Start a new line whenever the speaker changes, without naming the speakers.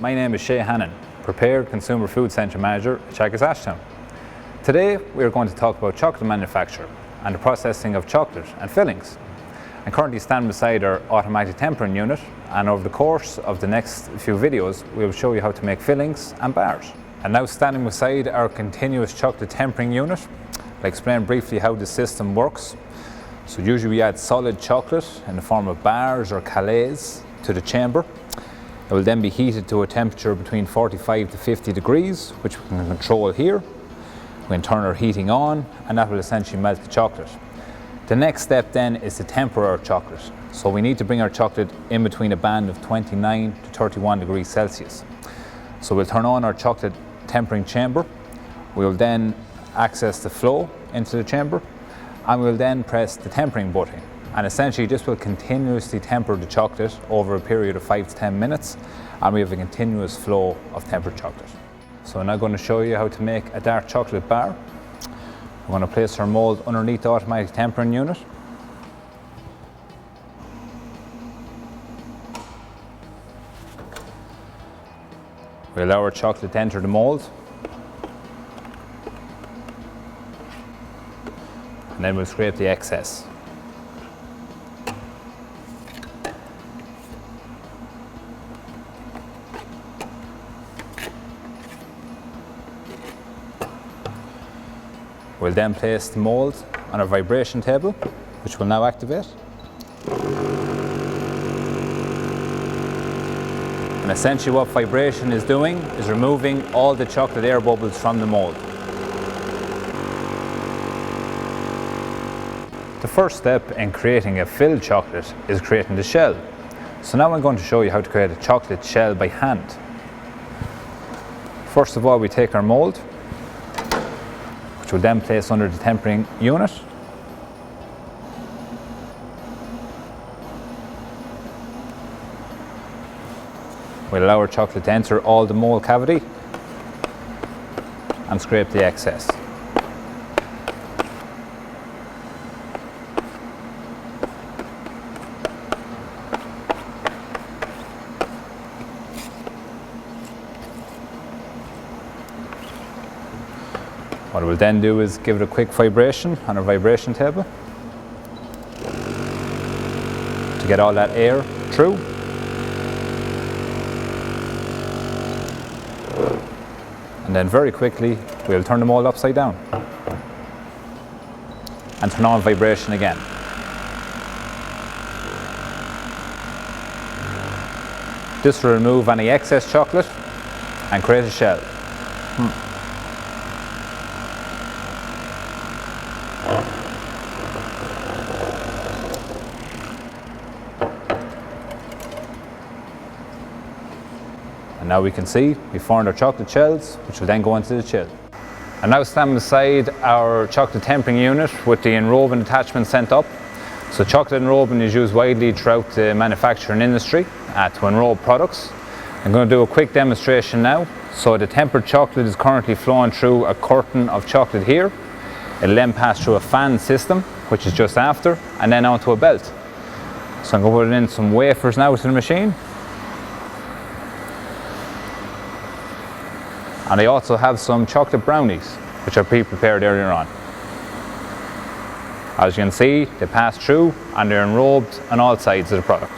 my name is Shay Hannon, Prepared Consumer Food Centre Manager at Teagasc. Today we are going to talk about chocolate manufacture and the processing of chocolate and fillings. I'm currently standing beside our automatic tempering unit, and over the course of the next few videos we will show you how to make fillings and bars. And now standing beside our continuous chocolate tempering unit, I'll explain briefly how the system works. So usually we add solid chocolate in the form of bars or calays to the chamber. It will then be heated to a temperature between 45 to 50 degrees, which we can control here. We can turn our heating on, and that will essentially melt the chocolate. The next step then is to temper our chocolate. So we need to bring our chocolate in between a band of 29 to 31 degrees Celsius. So we'll turn on our chocolate tempering chamber. We'll then access the flow into the chamber, and we'll then press the tempering button. And essentially this will continuously temper the chocolate over a period of 5 to 10 minutes, and we have a continuous flow of tempered chocolate. So I'm now going to show you how to make a dark chocolate bar. We're going to place our mould underneath the automatic tempering unit. We allow our chocolate to enter the mould, and then we'll scrape the excess. We'll then place the mould on a vibration table, which will now activate. And essentially what vibration is doing is removing all the chocolate air bubbles from the mould. The first step in creating a filled chocolate is creating the shell. So now I'm going to show you how to create a chocolate shell by hand. First of all, we take our mould, which we'll then place under the tempering unit. We'll allow our chocolate to enter all the mould cavity and scrape the excess. What we'll then do is give it a quick vibration on our vibration table to get all that air through. And then very quickly we'll turn the mould upside down and turn on vibration again. This will remove any excess chocolate and create a shell. And now we can see we formed our chocolate shells, which will then go into the chill. And now standing beside our chocolate tempering unit with the enrobing attachment sent up. So chocolate enrobing is used widely throughout the manufacturing industry to enrobe products. I'm going to do a quick demonstration now. So the tempered chocolate is currently flowing through a curtain of chocolate here. It'll then pass through a fan system, which is just after, and then onto a belt. So I'm going to put in some wafers now to the machine. And I also have some chocolate brownies, which are pre-prepared earlier on. As you can see, they pass through and they're enrobed on all sides of the product.